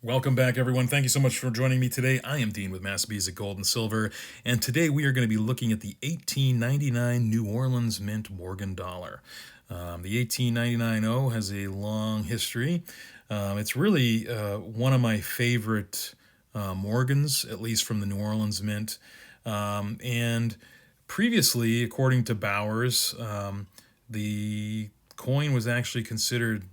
Welcome back, everyone. Thank you so much for joining me today. I am Dean with Massabesic Gold and Silver, and today we are going to be looking at the 1899 New Orleans Mint Morgan dollar. The 1899 O has a long history. It's really one of my favorite Morgans, at least from the New Orleans Mint. And previously, according to Bowers, the coin was actually considered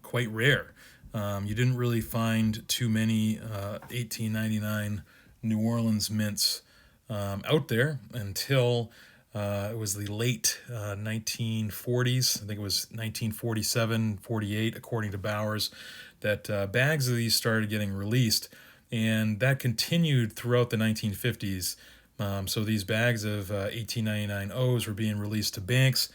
quite rare. You didn't really find too many 1899 New Orleans mints out there until it was the late 1940s. I think it was 1947, 48, according to Bowers, that bags of these started getting released. And that continued throughout the 1950s. So these bags of 1899 O's were being released to banks.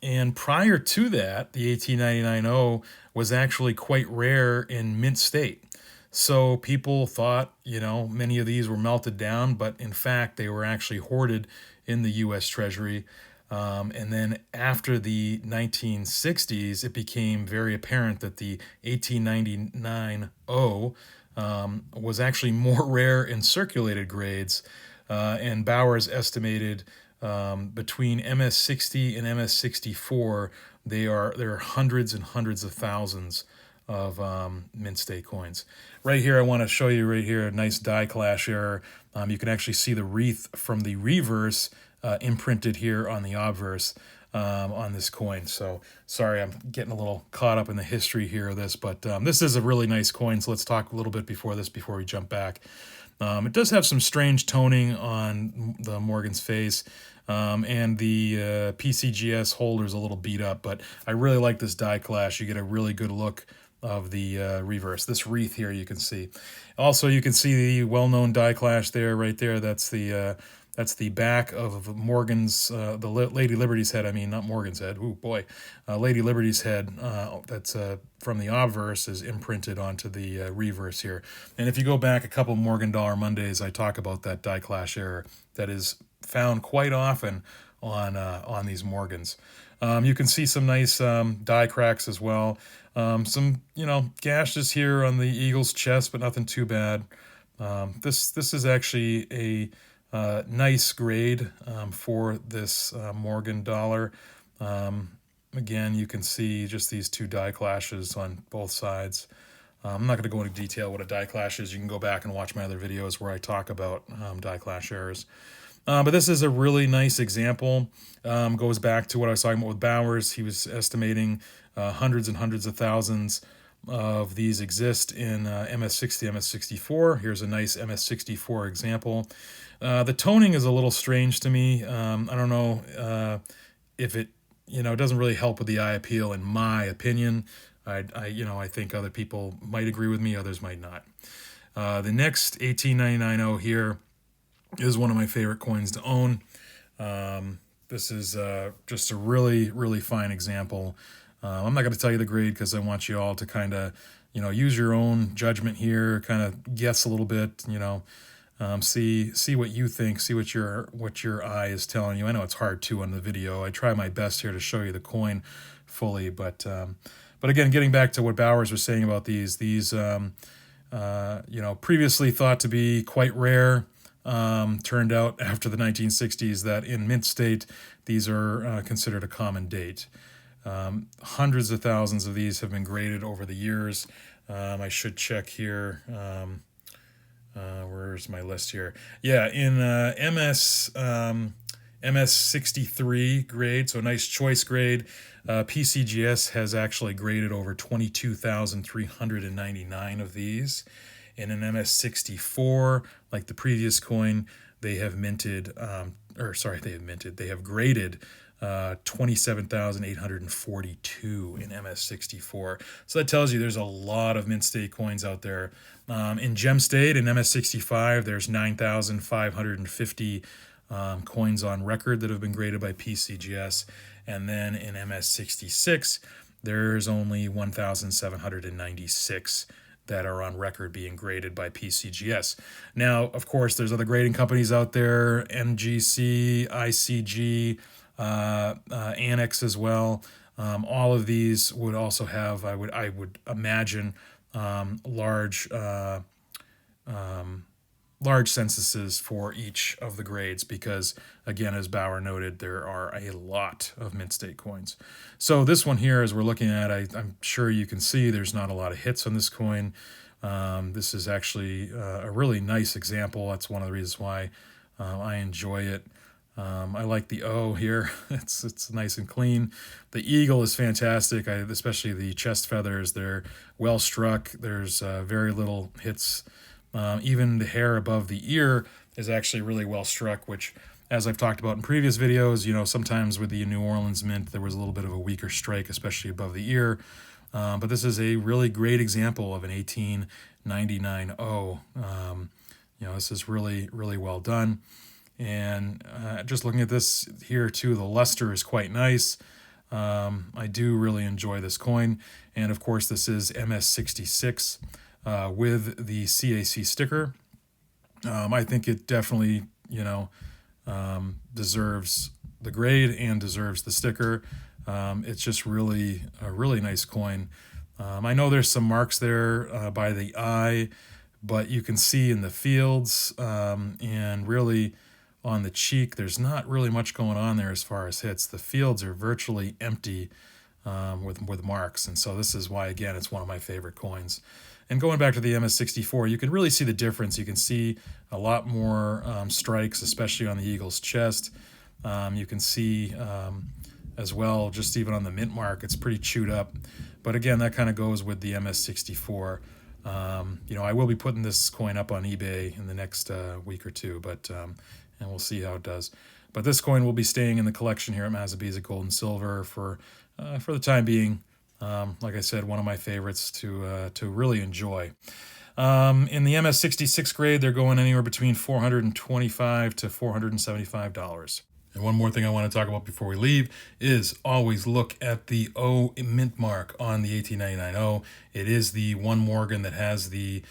And prior to that, the 1899 O was actually quite rare in mint state. So people thought, many of these were melted down, but in fact, they were actually hoarded in the U.S. Treasury. And then after the 1960s, it became very apparent that the 1899 O was actually more rare in circulated grades. And Bowers estimated between MS60 and MS64, there are hundreds and hundreds of thousands of mint state coins. Right here, I want to show you right here a nice die clash error. You can actually see the wreath from the reverse imprinted here on the obverse on this coin. So sorry, I'm getting a little caught up in the history here of this, but this is a really nice coin. So let's talk a little bit before we jump back. It does have some strange toning on the Morgan's face, and the PCGS holder is a little beat up, but I really like this die clash. You get a really good look of the reverse. This wreath here you can see. Also, you can see the well-known die clash there, right there. That's the back of Morgan's, the Lady Liberty's head. I mean, not Morgan's head. Ooh, boy. Lady Liberty's head, that's from the obverse, is imprinted onto the reverse here. And if you go back a couple Morgan Dollar Mondays, I talk about that die clash error that is found quite often on these Morgans. You can see some nice die cracks as well. Some, gashes here on the Eagle's chest, but nothing too bad. This is actually a nice grade for this Morgan dollar. Again, you can see just these two die clashes on both sides. I'm not going to go into detail what a die clash is. You can go back and watch my other videos where I talk about die clash errors. But this is a really nice example. Goes back to what I was talking about with Bowers. He was estimating hundreds and hundreds of thousands of these exist in MS60, MS64. Here's a nice MS64 example. The toning is a little strange to me. I don't know if it, it doesn't really help with the eye appeal, in my opinion. I think other people might agree with me, others might not. The next 1899 O here is one of my favorite coins to own. This is just a really, really fine example. I'm not going to tell you the grade because I want you all to kind of, use your own judgment here, kind of guess a little bit, see what you think, see what your eye is telling you. I know it's hard too on the video. I try my best here to show you the coin fully, but again, getting back to what Bowers was saying about these previously thought to be quite rare. Turned out after the 1960s that in mint state, these are considered a common date. Hundreds of thousands of these have been graded over the years. I should check here. Where's my list here? Yeah, in MS63 grade, so a nice choice grade. PCGS has actually graded over 22,399 of these. In an MS64, like the previous coin, they have graded 27,842 in MS64. So that tells you there's a lot of mint state coins out there. In gem state, in MS65, there's 9,550 coins on record that have been graded by PCGS. And then in MS66, there's only 1,796 that are on record being graded by PCGS. Now, of course, there's other grading companies out there, MGC, ICG, Annex as well. All of these would also have, I would imagine, large large censuses for each of the grades because, again, as Bauer noted, there are a lot of mint state coins. So this one here, as we're looking at, I'm sure you can see there's not a lot of hits on this coin. This is actually a really nice example. That's one of the reasons why I enjoy it. I like the O here. It's nice and clean. The eagle is fantastic, especially the chest feathers. They're well struck. There's very little hits. Even the hair above the ear is actually really well struck, which, as I've talked about in previous videos, sometimes with the New Orleans Mint, there was a little bit of a weaker strike, especially above the ear. But this is a really great example of an 1899 O. This is really, really well done. And just looking at this here too, the luster is quite nice. I do really enjoy this coin. And of course, this is MS66 with the CAC sticker. I think it definitely, deserves the grade and deserves the sticker. It's just really a really nice coin. I know there's some marks there by the eye, but you can see in the fields and really on the cheek, there's not really much going on there as far as hits. The fields are virtually empty with marks, and so this is why, again, it's one of my favorite coins. And going back to the MS64, you can really see the difference. You can see a lot more strikes, especially on the eagle's chest. You can see as well, just even on the mint mark, it's pretty chewed up. But again, that kind of goes with the MS64. I will be putting this coin up on eBay in the next week or two, and we'll see how it does. But this coin will be staying in the collection here at Massabesic Gold and Silver for the time being. Like I said, one of my favorites to really enjoy. In the MS66 grade, they're going anywhere between $425 to $475. And one more thing I want to talk about before we leave is always look at the O mint mark on the 1899 O. It is the one Morgan that has the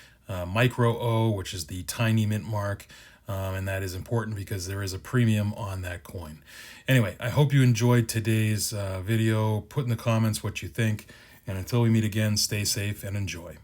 micro O, which is the tiny mint mark. And that is important because there is a premium on that coin. Anyway, I hope you enjoyed today's video. Put in the comments what you think. And until we meet again, stay safe and enjoy.